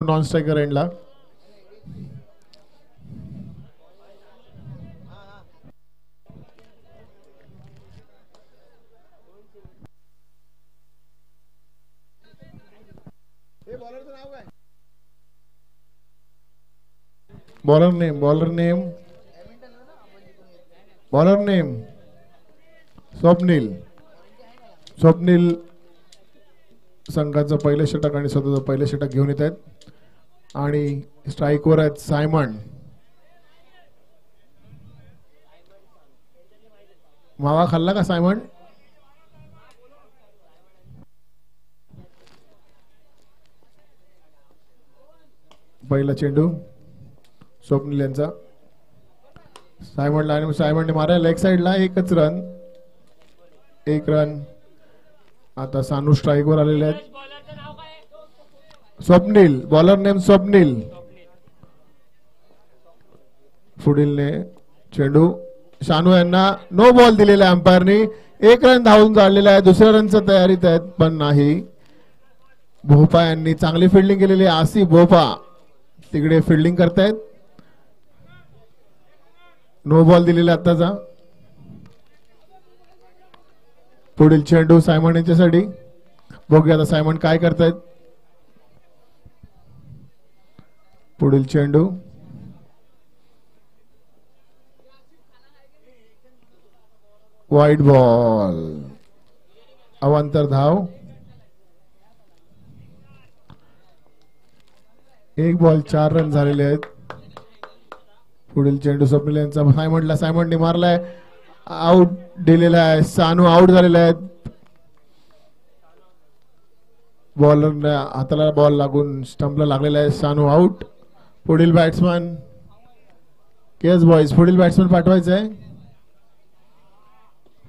Non striker एंडला. Bowler name Swapnil. संघाचं पहिले षटक आणि स्वतःचं पहिले षटक घेऊन येत आहेत आणि स्ट्राईकवर आहेत सायमन. मावा खाल्ला का सायमन? पहिला चेंडू स्वप्नील यांचा सायमनला आणि सायमनने मारायला लेग साइडला. एक रन. आता सानू स्ट्राईकवर आलेले आहेत. Swapnil, bowler name Swapnil. पुढीलने चेंडू शानू यांना नो बॉल दिलेला आहे अंपायरनी. 1 रन धावून झालेला आहे. दुसऱ्या रनच्या तयारीत आहेत पण नाही. भोपा यांनी चांगली फिल्डिंग केलेली आहे. आसिफ भोपा तिकडे फिल्डिंग करतायत. नो बॉल दिलेला आताचा. पुढील चेंडू सायमन यांच्यासाठी. बघूया आता सायमन काय करतायत. पुढील चेंडू वाईट बॉल. अवांतर धाव. 1 बॉल 4 रन झालेले आहेत. पुढील चेंडू स्वप्नील यांचा. सायमनने मारलाय. आउट दिलेला आहे. सानू आउट झालेला आहे. बॉलरने हाताला बॉल लागून स्टंपला लागलेला आहे. सानू आउट. पुढील बॅट्समन केस बॉयज. पुढील बॅट्समन पाठवायचं आहे.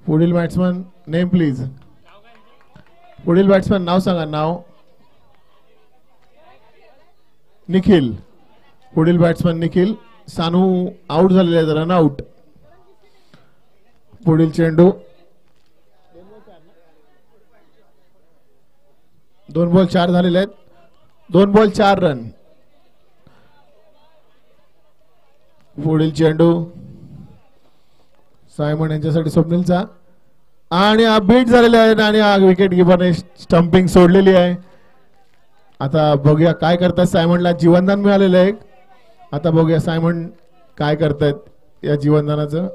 पुढील बॅट्समन नेम प्लीज. पुढील बॅट्समन नाव सांगा. नाव निखिल. पुढील बॅट्समन निखिल. सानू आउट झालेले आहेत. Run out. पुढील चेंडू 2 बॉल 4 झालेले आहेत. 2 बॉल 4 रन. पुढील चेंडू सायमन यांच्यासाठी स्वप्नीलचा आणि बीट झालेले आहेत आणि विकेट किपरने स्टंपिंग सोडलेली आहे. आता बघूया काय करतात. सायमनला जीवनदान मिळालेलं आहे. आता बघूया सायमन काय करतायत या जीवनदानाचं.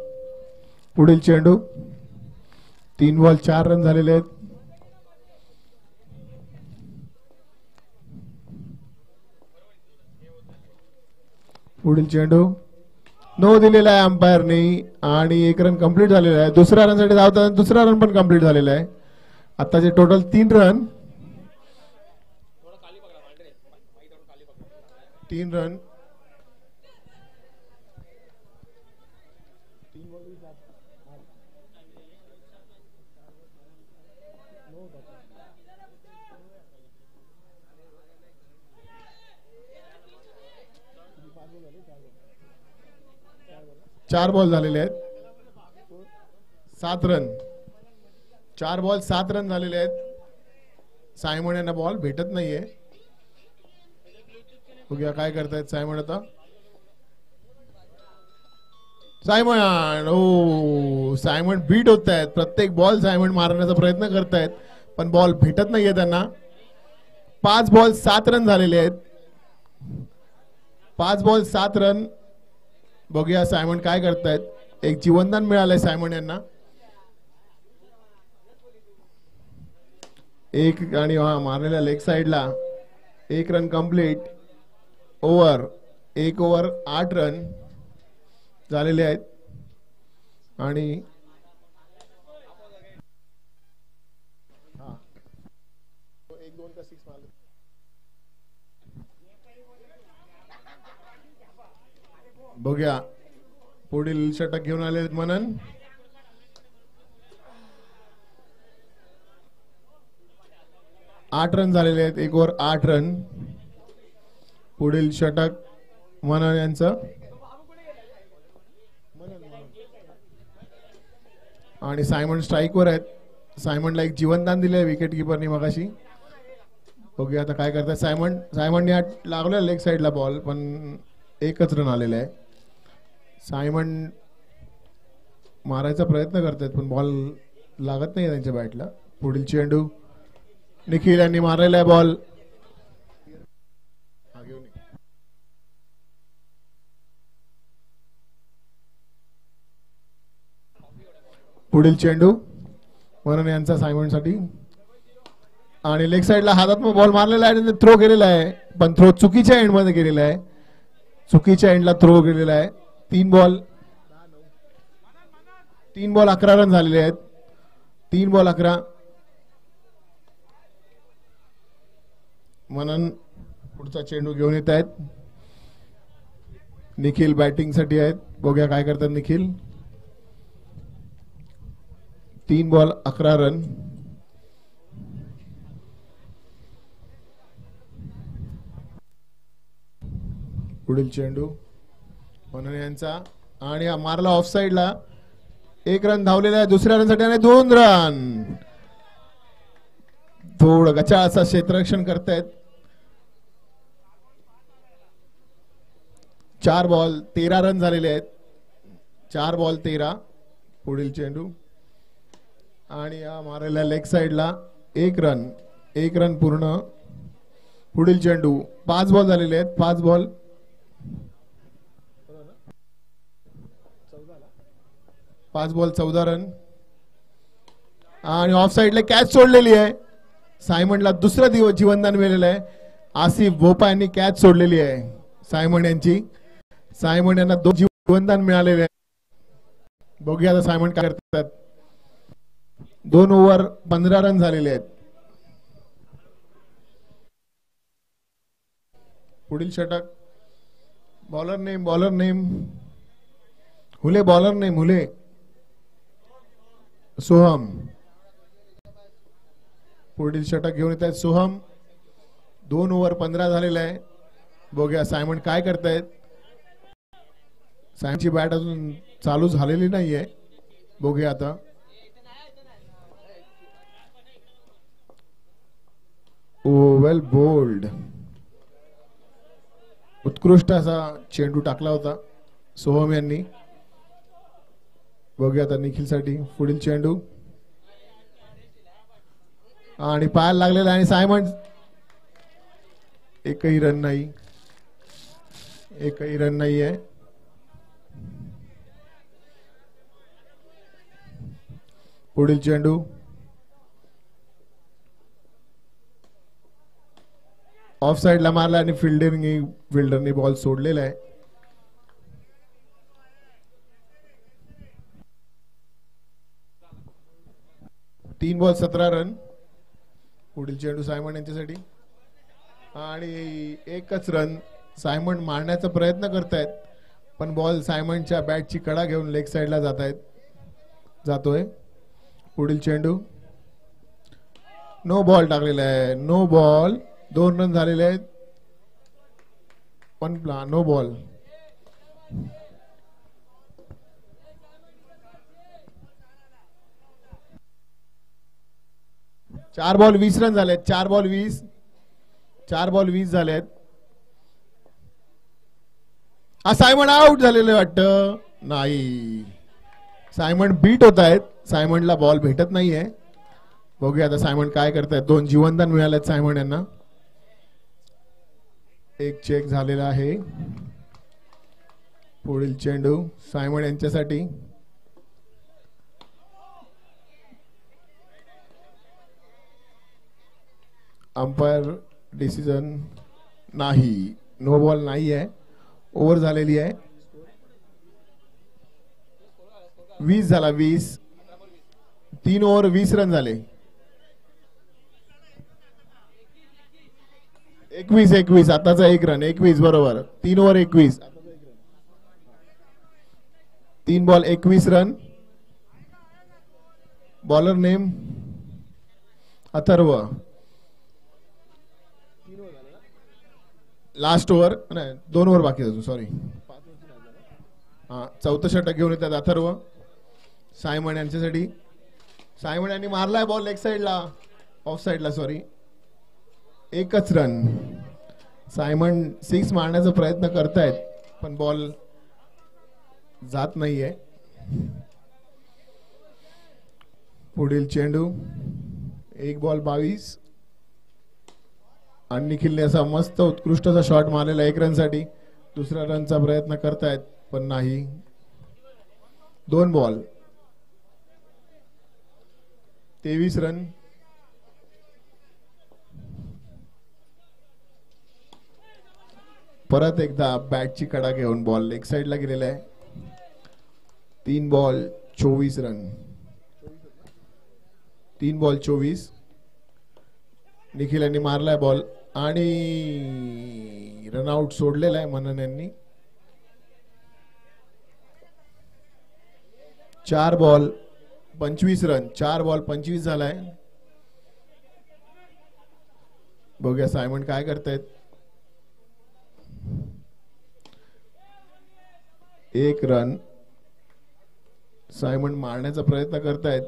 पुढील चेंडू 3 बॉल 4 रन झालेले आहेत. पुढील चेंडू नो दिलेला आहे अंपायरनी आणि 1 रन कंप्लीट झालेला आहे. दुसऱ्या रनसाठी धावतात. दुसरा रन पण कंप्लीट झालेला आहे. आताचे टोटल 3 रन. 3 रन. चार बॉल झालेले आहेत. 7 रन. 4 बॉल 7 रन झालेले आहेत. सायमन यांना बॉल भेटत नाहीये. बघूया काय करतायत सायमन आता. सायमन बीट होत आहेत. प्रत्येक बॉल सायमन मारण्याचा प्रयत्न करतायत पण बॉल भेटत नाहीये त्यांना. 5 बॉल 7 रन झालेले आहेत. 5 बॉल 7 रन. बघूया सायमन काय करतायत. एक जीवनदान मिळालंय सायमन यांना. एक आणि मारलेल्या लेग साइडला 1 run complete. Over 1 over 8 run झालेले आहेत आणि बघूया पुढील षटक घेऊन आले मनन. आठ रन झालेले आहेत. 1 ओव्हर 8 रन. पुढील षटक मनन यांचं आणि सायमन स्ट्राईकवर आहेत. सायमनला एक जीवनदान दिले विकेट किपरनी मगाशी. बघूया आता काय करताय सायमन. सायमनने लागलोय लेग साईडला बॉल, पण एकच रन आलेला आहे. सायमन मारायचा प्रयत्न करतायत पण बॉल लागत नाही त्यांच्या बॅटला. पुढील चेंडू निखिल यांनी मारलेला आहे बॉल. पुढील चेंडू वरन यांचा सायमन साठी आणि लेग साईडला हातात बॉल मारलेला आहे, थ्रो केलेला आहे पण थ्रो चुकीच्या एंड मध्ये केलेला आहे. चुकीच्या एंडला थ्रो केलेला आहे. 3 बॉल 11 रन झालेले आहेत. 3 बॉल 11. मनन पुढचा चेंडू घेऊन येत आहेत. निखिल बॅटिंग साठी आहेत. बघूया काय करतात निखिल. 3 ball 11 run. पुढील चेंडू मनन यांचा आणि मारला ऑफ साइडला. 1 रन धावलेला आहे. दुसऱ्या रन साठी आणि 2 रन. थोडं गचाळाचा क्षेत्ररक्षण करतायत. 4 बॉल 13 रन झालेले आहेत. 4 बॉल 13. पुढील चेंडू आणि मारलेल्या लेग साइडला 1 रन. 1 रन पूर्ण. पुढील चेंडू 5 बॉल झालेले आहेत. 5 बॉल 14 रन. आणि ऑफ साइडला कॅच सोडलेली आहे. सायमनला दुसरा दिवस जीवनदान मिळालेलं आहे. आसिफ भोपा यांनी कॅच सोडलेली आहे सायमन यांची. सायमन यांना 2 जीवनदान मिळालेले आहे. बघूया आता सायमन काय करतात. 2 ओव्हर 15 रन झालेले आहेत. पुढील षटक bowler name Hule. Bowler name Hule. Soham. पुढील षटक घेऊन येत आहेत सोहम. 2 ओव्हर 15 झालेला आहे. बघूया सायमन काय करतायत. सायमनची बॅट अजून चालू झालेली नाहीये. बघूया आता. Well bowled. उत्कृष्ट असा चेंडू टाकला होता सोहम यांनी. बघूया आता निखिल साठी. पुढील चेंडू आणि पायाला लागलेला आणि सायमन. एकही रन नाही. एकही रन नाही आहे. पुढील चेंडू ऑफ साइडला मारला आणि फिल्डरनी बॉल सोडलेला आहे. तीन बॉल 17 रन. पुढील चेंडू सायमन यांच्यासाठी आणि एकच रन. सायमन मारण्याचा प्रयत्न करतायत पण बॉल सायमनच्या बॅटची कडा घेऊन लेग साइडला जातोय. पुढील चेंडू नो बॉल टाकलेला आहे. No ball. 2 रन झालेले आहेत. पण नो बॉल. चार बॉल 20 रन झालेत. 4 बॉल 20 झालेत. सायमन आउट झालेले वाटतं. नाही, सायमन बीट होत आहेत. सायमनला बॉल भेटत नाहीये. बघूया आता सायमन काय करतायत. 2 जीवनदान मिळालेत सायमन यांना. एक चेक झालेला आहे. पुढील चेंडू सायमन यांच्यासाठी. अंपायर डिसिजन नाही. नो बॉल नाही आहे. ओव्हर झालेली आहे. 20 झाला. 20. 3 ओव्हर 20 रन झाले. 21 आताचा 1 रन. 21 बरोबर. 3 over 21. 3 ball 21 run. Bowler name Atharva. Last over नाही, 2 ओव्हर बाकी अजून. सॉरी. चौथं षटक घेऊन येतात अथर्व सायमन यांच्यासाठी. सायमन यांनी मारलाय बॉल लेग साइडला. ऑफ साइडला सॉरी. एकच रन. सायमन 6 मारण्याचा प्रयत्न करतायत पण बॉल जात नाहीये. पुढील चेंडू. 1 बॉल 22. आणि निखिलने असा मस्त उत्कृष्ट असा शॉट मारलेला 1 रनसाठी. दुसऱ्या रनचा प्रयत्न करतायत पण नाही. 2 बॉल 23 रन. परत एकदा बॅटची कडा घेऊन बॉल लेग साइडला गेलेला आहे. 3 बॉल 24 रन. 3 बॉल 24. निखिल यांनी मारलाय बॉल आणि रनआउट सोडलेला आहे मनन यांनी. 4 बॉल 25 रन. 4 बॉल 25 झालाय. बघूया सायमन काय करतायत. 1 रन. सायमन मारण्याचा प्रयत्न करतायत.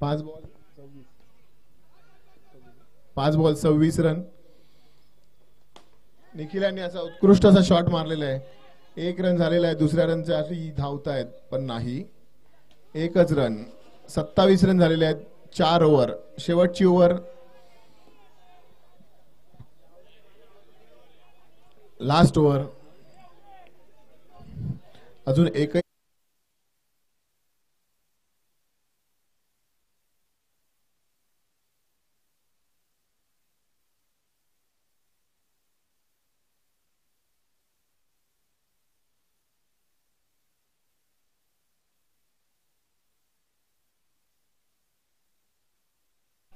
5 बॉल 26 रन. निखिल यांनी असा उत्कृष्ट असा शॉट मारलेला आहे. 1 रन झालेला आहे. दुसऱ्या रनच्या आधी धावतायत पण नाही. एकच रन. 27 रन झालेले आहेत. 4 ओव्हर. शेवटची ओव्हर. Last over. अजून एक.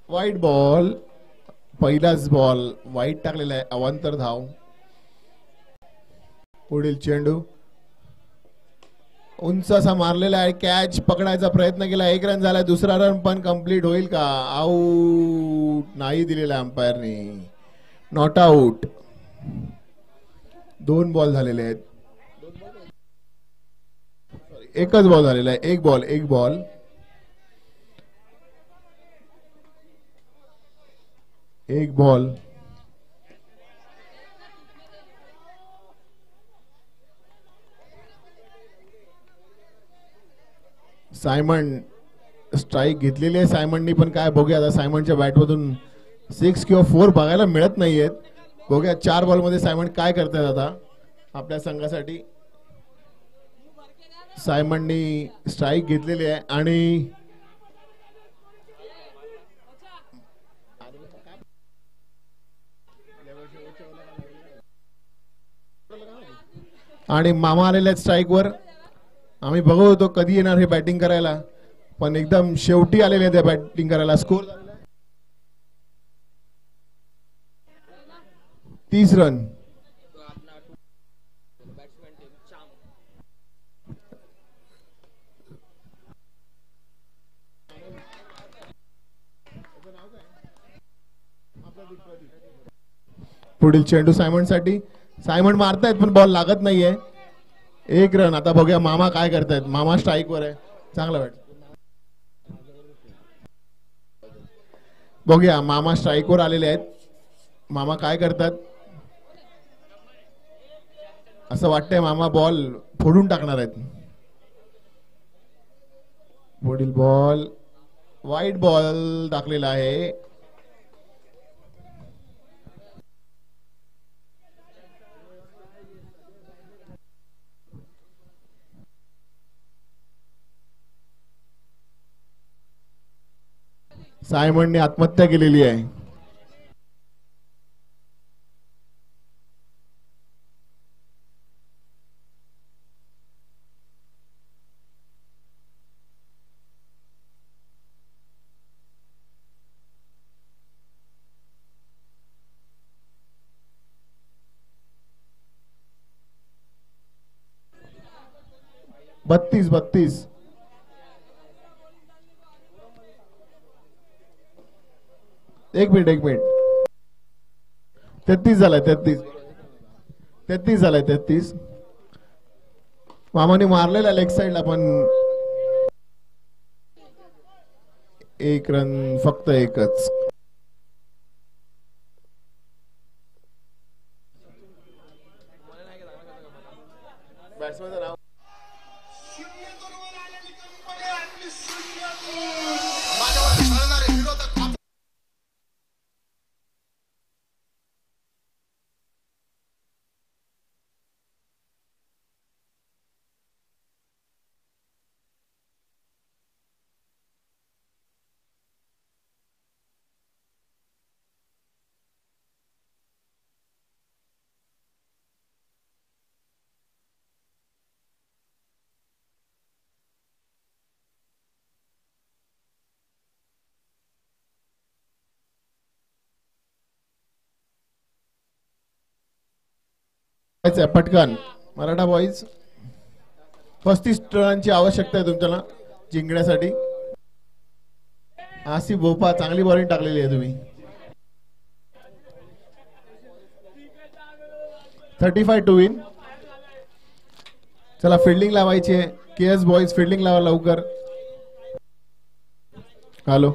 White ball. पहिलाच बॉल वाईट टाकलेला आहे. अवांतर धाव. पुढील चेंडू. उंच असा मारलेला आहे. कॅच पकडायचा प्रयत्न केला. 1 रन झाला. दुसरा रन पण कंप्लीट होईल का. आऊट नाही दिलेला अंपायरने. Not out. 2 बॉल झालेले आहेत. एकच बॉल झालेला आहे. 1 बॉल 1 बॉल. एक बॉल. सायमन स्ट्राईक घेतलेली आहे सायमननी पण काय बघूया आता. सायमनच्या बॅटमधून 6 किंवा 4 बघायला मिळत नाहीयेत. बघूया 4 बॉल मध्ये सायमन काय करतायत आता आपल्या संघासाठी. सायमननी स्ट्राईक घेतलेली आहे आणि मामा आलेले आहेत स्ट्राईक वर. आम्ही बघत होतो कधी येणार हे बॅटिंग करायला पण एकदम शेवटी आलेले आहेत बॅटिंग करायला. Score 30 run. पुढील चेंडू सायमन साठी. सायमन मारतायत पण बॉल लागत नाहीये. 1 रन. आता बघूया मामा काय करतायत. मामा स्ट्राईक वर आहे. चांगला बॅट. बघूया मामा स्ट्राईक वर आलेले आहेत. मामा काय करतात. असं वाटतंय मामा बॉल फोडून टाकणार आहेत. पुढील बॉल वाईट बॉल टाकलेला आहे. सायमनने आत्महत्या केलेली आहे. बत्तीस. एक मिनिट 33 झालाय. 33 झालाय. 33. मामाने मारलेला लेग साइडला पण 1 रन. फक्त एकच. बॅट्समॅनचं नाव पटकन मराठा बॉईज 35 रनांची आवश्यकता आहे तुमच्याला जिंकण्यासाठी. आसिफ बोपा चांगली बॉलिंग टाकलेली आहे तुम्ही. 35 टू विन. चला फिल्डिंग लावायची आहे. केएस बॉईज फिल्डिंग लावा लवकर. हॅलो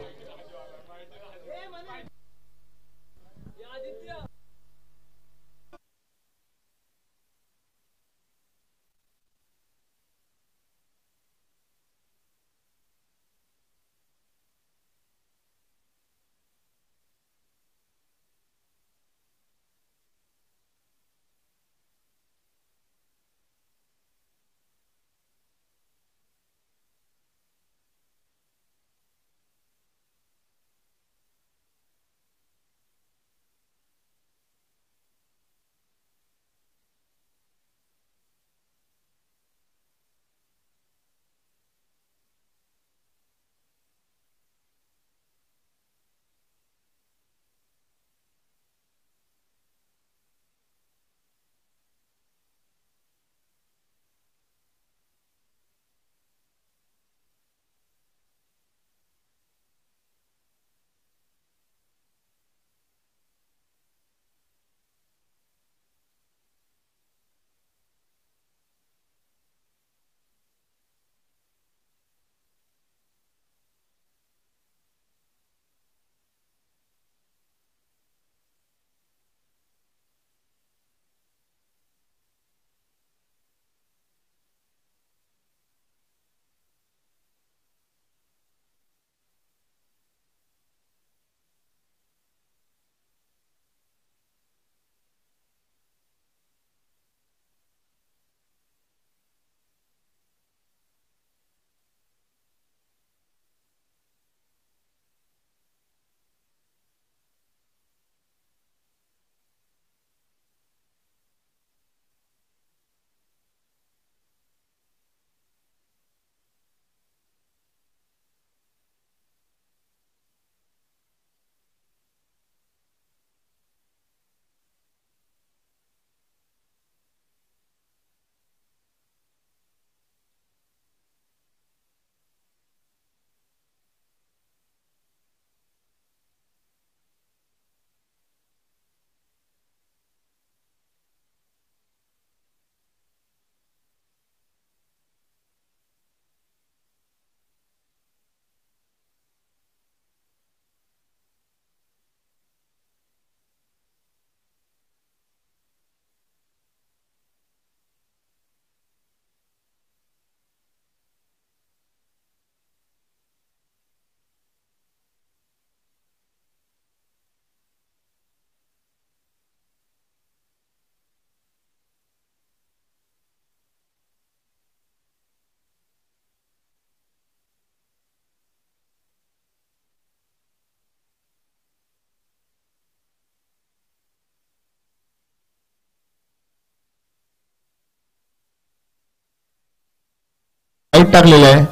टाकलेला आहे.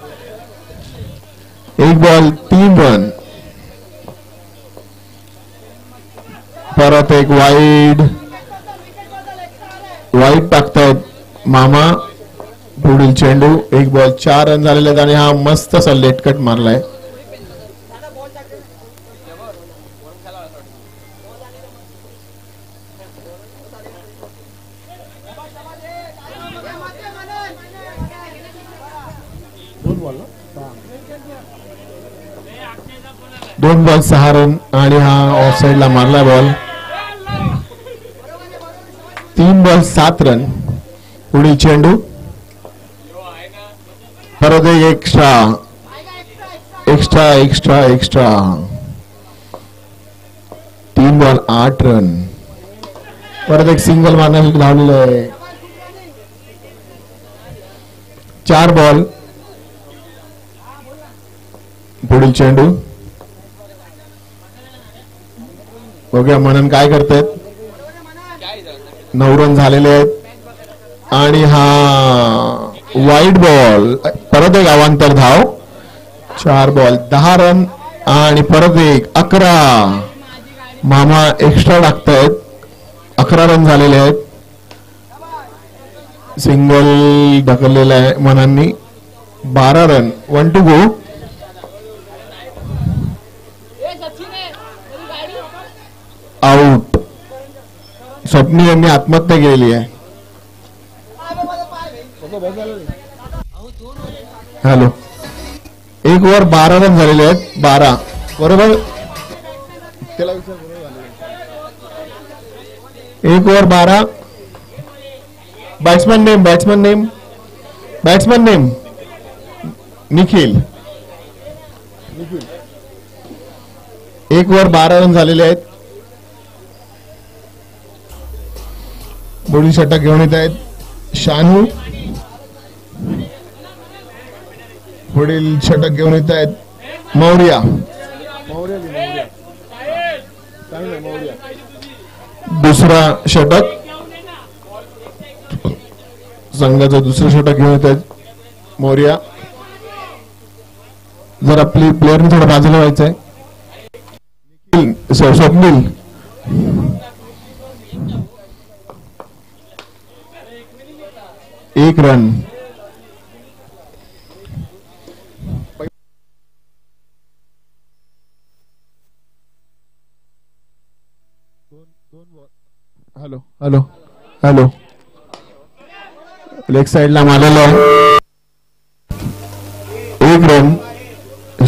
एक बॉल 3 रन. परत एक वाईड टाकतायत मामा. पुढील चेंडू. एक बॉल 4 रन झालेले आहेत आणि हा मस्त असा लेटकट मारलाय. दोन बॉल 6 रन आणि हा ऑफ साइडला मारला बॉल. 3 ball 7 run. पुढील चेंडू. परत एक extra extra extra extra 3 ball 8 run. परत एक सिंगल मारण्यासाठी धावलेलं आहे. 4 बॉल. पुढील चेंडू बघूया मनन काय करतायत. 9 रन झालेले आहेत आणि हा वाईट बॉल. परत एक अवांतर धाव. 4 बॉल 10 रन आणि परत एक 11. मामा एक्स्ट्रा टाकतायत. 11 रन झालेले आहेत. सिंगल ढकललेला आहे मनांनी. 12 रन. 1 to go. आउट. स्वप्नी यांनी आत्महत्या केलेली आहे. हॅलो. 1 ओव्हर 12 रन झालेले आहेत. 12 बरोबर. 1 over 12. Batsman name Nikhil. 1 over 12 run झालेले आहेत. पुढील षटक घेऊन येत आहेत शानू. पुढील षटक घेऊन येत आहेत मौर्या. दुसरा षटक संघाचं दुसरं षटक घेऊन येत आहेत मौर्या. जरा प्लेअरने थोडं बाजूला व्हायचंय. Swapnil 1 run. Hello hello hello. Leg साइडला मारलेला आहे. 1 रन.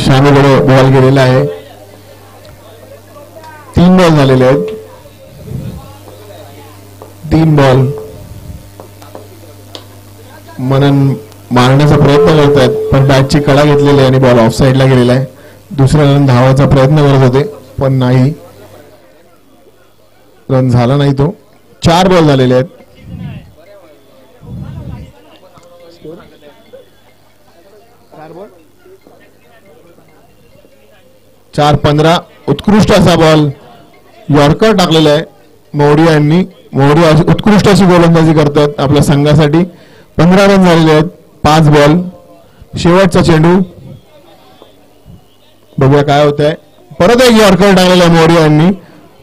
शानूकडे बॉल गेलेला आहे. 3 बॉल झालेले आहेत. 3 बॉल. मनन मारण्याचा प्रयत्न करतात पण बॅटची कडा घेतलेली आहे आणि बॉल ऑफ साइडला गेलेला आहे. दुसरा रन धावायचा प्रयत्न करत होते पण नाही. रन झाला नाही तो. 4 बॉल झालेले आहेत. 4-15. उत्कृष्ट असा बॉल यॉर्कर टाकलेला आहे मौर्या यांनी. मौर्या उत्कृष्ट अशी गोलंदाजी करतात आपल्या संघासाठी. 15 रन झालेले आहेत. 5 बॉल. शेवटचा चेंडू बघूया काय होत आहे. परत एक यॉर्कर टाकलेला आहे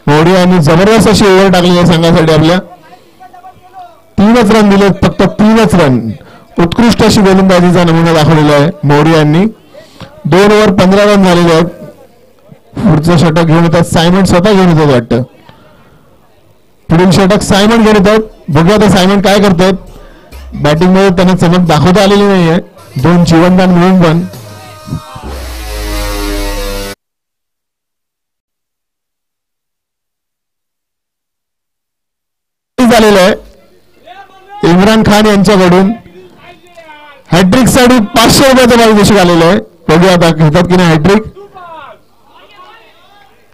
मौर्या यांनी जबरदस्त अशी ओव्हर टाकली आहे संघासाठी आपल्या. 3च रन दिले फक्त. 3च रन. उत्कृष्ट अशी गोलंदाजीचा नमुना दाखवलेला आहे मौर्या यांनी. 2 ओव्हर 15 रन झालेले आहेत. पुढचं षटक घेऊन येतात सायमन. स्वतः घेऊन येतात वाटतं. पुढील षटक सायमन घेऊन येतात. बघूया आता सायमन काय करतात. बॅटिंग मध्ये त्यांना चमक दाखवता आलेली नाहीये. 2 जीवनदान मिळून पण झालेलं आहे. इम्रान खान यांच्याकडून हॅट्रिक साठी 500 रुपयाचं पारितोषिक आलेलं आहे. बघूया आता घेतात की नाही हॅट्रिक.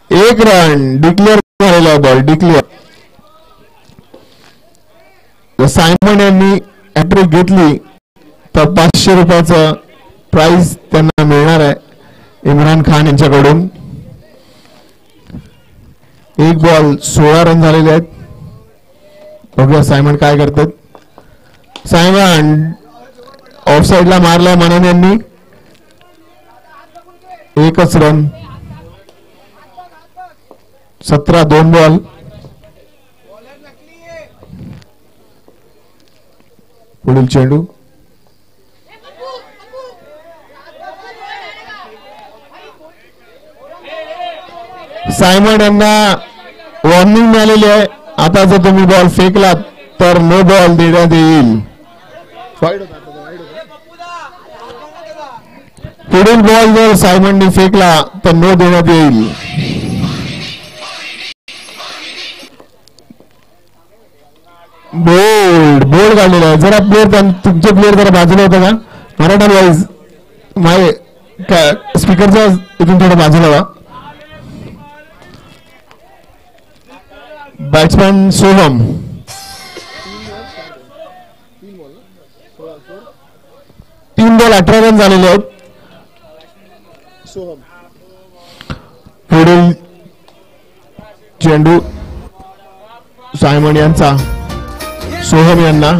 1 रन डिक्लेअर झालेला आहे. Ball declare. सायमन यांनी हॅट्रिक घेतली तर 500 रुपयाचं प्राइज त्यांना मिळणार आहे इम्रान खान यांच्याकडून. 1 बॉल 16 रन झालेले आहेत. बघूया सायमन काय करतात. सायमन ऑफ साइडला मारलाय मनन यांनी. 1च रन. 17. 2 बॉल. पुढील चेंडू सायमन यांना वॉर्निंग मिळालेली आहे. आता जर तुम्ही बॉल फेकलात तर नो बॉल देण्यात येईल. पुढील बॉल जर सायमनने फेकला तर नो देण्यात येईल. बोल्ड काढलेला आहे. जरा प्लेअर तुमचे प्लेअर जरा बाजूला होता का. मराठा बॉईज माय स्पीकरचा इथून थोडं बाजूला व्हा. बॅट्समॅन सोहम. 3 बॉल 18 रन झालेले आहेत. पुढील चेंडू सायमन यांचा सोहम यांना.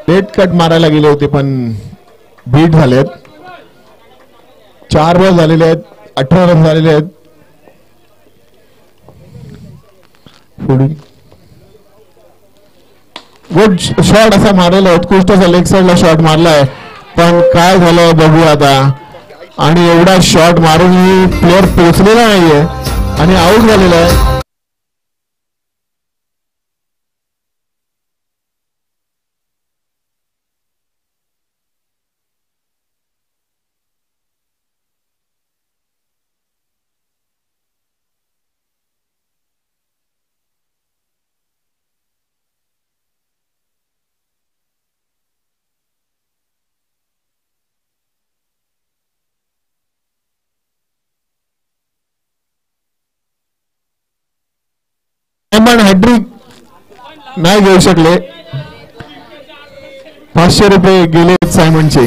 लेट कट मारायला गेले होते पण बीट झालेत. 4 बॉल झालेले आहेत. 18 रन झालेले आहेत. पुढील गुड शॉट असा मारलेला आहे. उत्कृष्ट असा लेग साईडला शॉट मारलाय पण काय झालंय बघू आता. आणि एवढा शॉट मारून प्लेअर पोहोचलेला नाहीये आणि आऊट झालेला आहे. हॅट्रिक नाही घेऊ शकले. 500 रुपये गेले सायमनचे.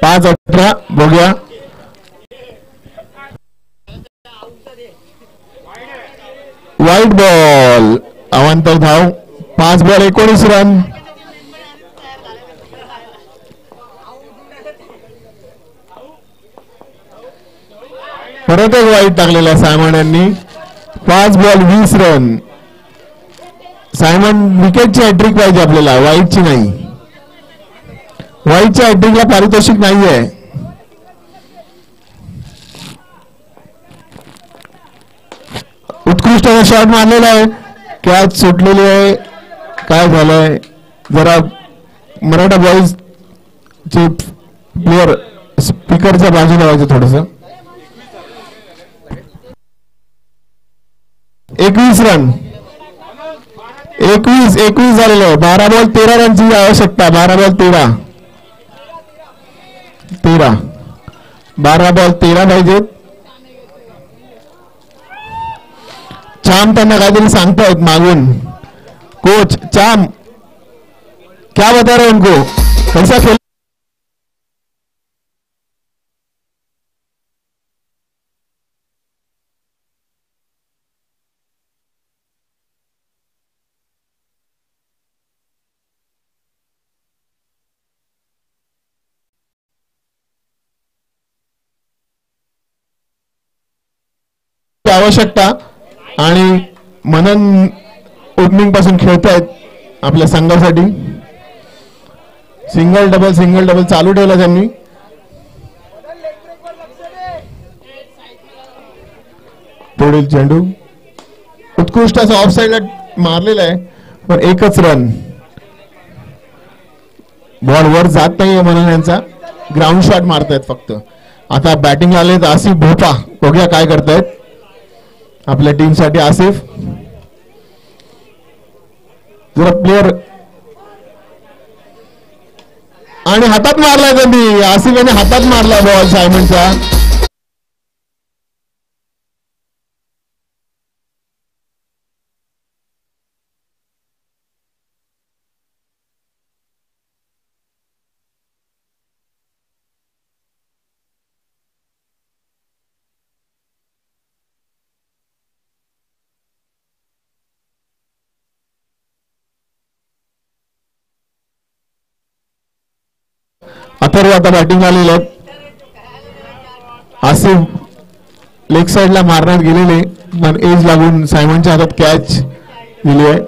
5-18 बघूया. White ball. अवांतर धाव. 5 बॉल 19 रन. परत एक वाईट टाकलेला सायमन यांनी. 5 बॉल 20 रन. सायमन विकेटची हॅट्रिक पाहिजे आपल्याला, वाईटची नाही. वाईटच्या हॅट्रिकला पारितोषिक नाहीये. उत्कृष्ट शॉट मारलेला आहे. कॅच सुटलेली आहे. काय झालंय जरा मराठा बॉईज चे प्लेअर स्पीकरच्या बाजूला व्हायचं थोडस. 21 रन. 21 झालेलं आहे. 12 बॉल 13 रनची आवश्यकता. 12 बॉल 13. 12 बॉल 13 पाहिजेत. चाम त्यांना काहीतरी सांगतायत मागून. कोच चाम क्या बता रहे उनको, कैसा खेल. आवश्यकता आणि मनन ओपनिंग पासून खेळतायत आपल्या संघासाठी. सिंगल डबल चालू ठेवला त्यांनी. पुढील चेंडू उत्कृष्ट असा ऑफ साइडला मारलेला आहे पण 1च रन. बॉल वर जात नाहीये मनन यांचा. ग्राउंड शॉट मारतायत फक्त. आता बॅटिंग आलेत आसिफ भोपा. बघूया काय करतायत आपल्या टीम साठी. आसिफ जरा प्लेअर आणि हातात मारलाय त्यांनी. आसिफ यांनी हातात मारला बॉल सायमनच्या. अथर्व आता बॅटिंग आलेले आहेत. आसिफ लेग साइडला मारण्यात गेलेले पण एज लागून सायमनच्या हातात कॅच दिली आहे.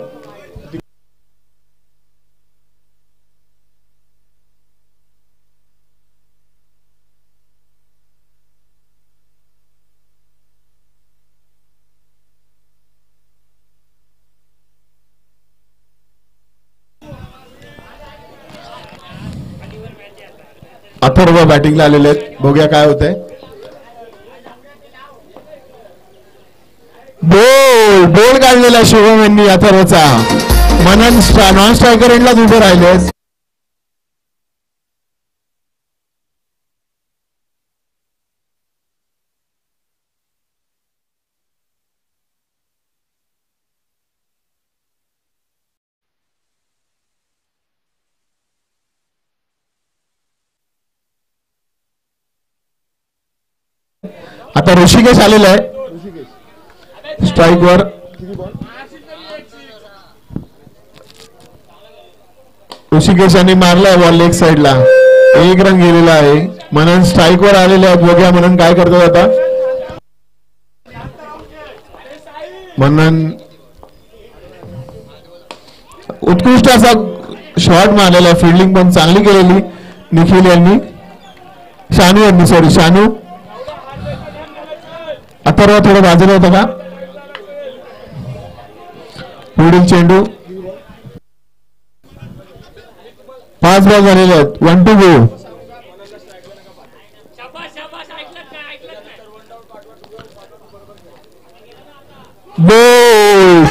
अथर्व बॅटिंगला आलेले आहेत. बघूया काय होतंय. बोल काढलेला शुभम यांनी अथर्वचा. मनन नॉन स्ट्रायकर एंडलाच उभे राहिले. आता ऋषिकेश आलेला आहे स्ट्राईक वर. ऋषिकेश यांनी मारलाय बॉल लेग साइडला. 1 रन गेलेला आहे. मनन स्ट्राईक वर आलेले आहेत. बघूया मनन काय करतो आता. मनन उत्कृष्ट असा शॉट मारलेला आहे. फिल्डिंग पण चांगली केलेली निखिल यांनी. शानू यांनी शानू. अथर्व थोडं बाजूला होतं का. पुढील चेंडू. 5 बॉल झालेले आहेत. 1 to go.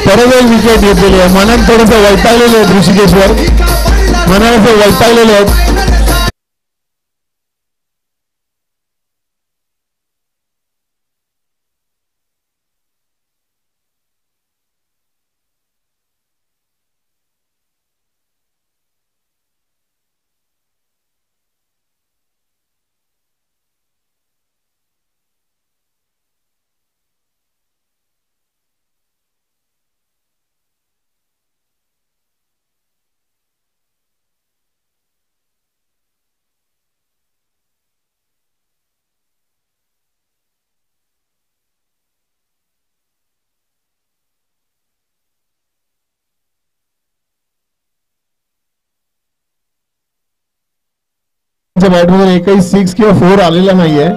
परत एक विकेट घेतलेली आहे. मनन थोडस वैतागलेले आहेत ऋषिकेश्वर. मनन वैतागलेले आहेत. बॅटमधून एकही 6 किंवा 4 आलेला नाहीये.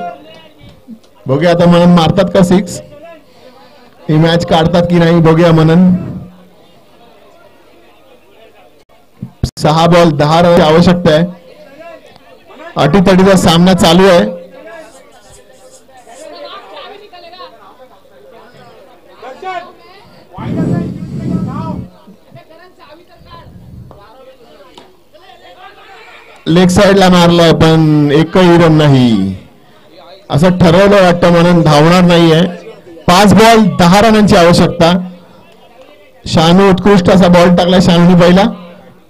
बघूया आता मनन मारतात का 6. ही मॅच काढतात की नाही बघूया. मनन 6 बॉल 10 रनची आवश्यकता आहे. अटीतटीचा सामना चालू आहे. लेग साइडला मारलाय पण एकही रन नाही असं ठरवलं वाटतं. म्हणून धावणार नाहीये. 5 बॉल 10 रनांची आवश्यकता. शानू उत्कृष्ट असा बॉल टाकला शानूनी पहिला.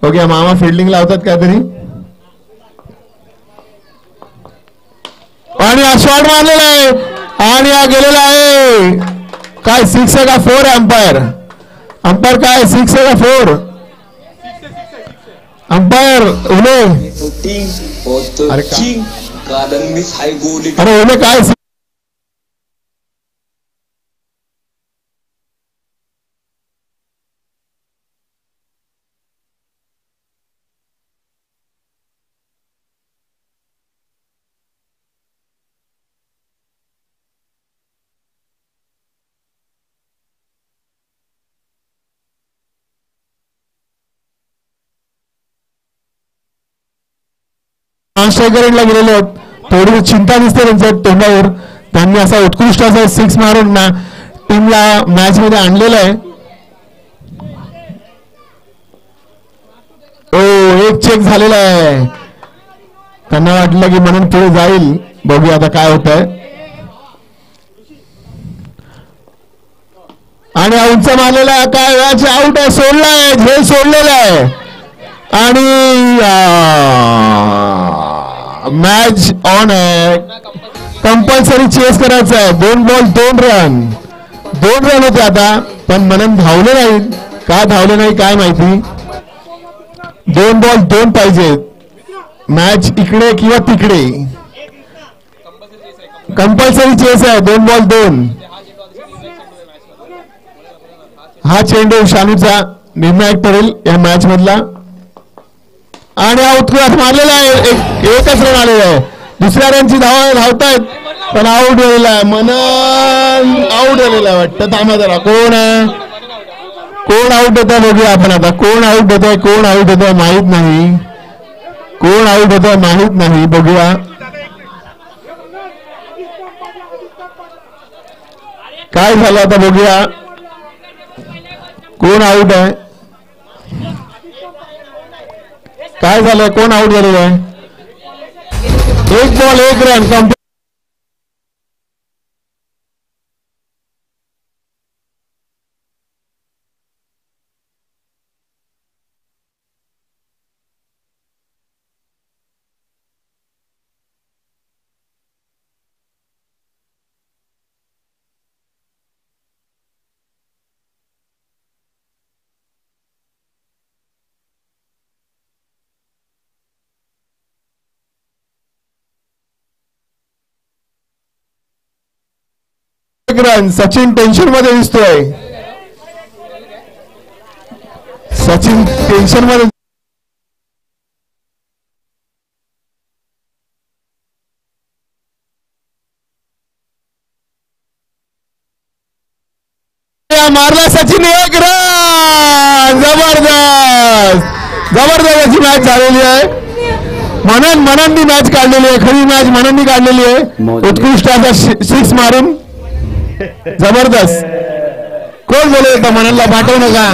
बघूया मामा फिल्डिंग लावतात काहीतरी. आणि हा शॉट मारलेला आहे आणि हा गेलेला आहे. काय 6 आहे का 4 आहे. अंपायर काय 6 आहे का 4. अंपायर ओले. अरे ओले काय स्ट्रायकरला गेलेले आहेत. थोडी चिंता दिसते त्यांच्या तोंडावर. त्यांनी असा उत्कृष्ट असा 6 मारून ना टीमला मॅच मध्ये आणलेलं आहे. एक चेक झालेला आहे. त्यांना वाटलं की म्हणून पुढे जाईल. बघूया आता काय होत आहे. आणि उंच मारलेला काय मॅच आउट आहे. सोडलाय झेल सोडलेला आहे आणि मॅच ऑन आहे. कंपल्सरी चेस करायचं आहे. 2 बॉल 2 रन. 2 रन होते आता पण मनन धावले नाही. का धावले नाही काय माहिती. 2 बॉल 2 पाहिजेत. मॅच इकडे किंवा तिकडे. कंपल्सरी चेस आहे. 2 बॉल 2. हा चेंडू शानूचा निर्णायक ठरेल या मॅच मधला. आणि हा उत्कृष्ट मारलेला आहे. एकच रन आलेला आहे. दुसऱ्या रनची धावतायत पण आउट झालेला आहे. मनन आउट झालेला आहे वाटतं. थांबा जरा. कोण आहे कोण आउट होत आहे बघूया आपण आता. कोण आउट होत आहे कोण आउट होत आहे माहित नाही. कोण आऊट होतं माहित नाही, बघूया काय झालं आता, बघूया कोण आऊट आहे, काय झालंय, कोण आऊट झालेलं आहे. 1 ball 1 run complete. Run. Sachin tension मध्ये दिसतोय, सचिन टेन्शन मध्ये. मारला सचिन 1 रन. जबरदस्त जबरदस्त अशी मॅच झालेली आहे. मनननी मॅच काढलेली आहे, खरी मॅच मनननी काढलेली आहे. उत्कृष्ट असा 6 मारून जबरदस्त. कोण बोलत होता मननला पाठवू नका.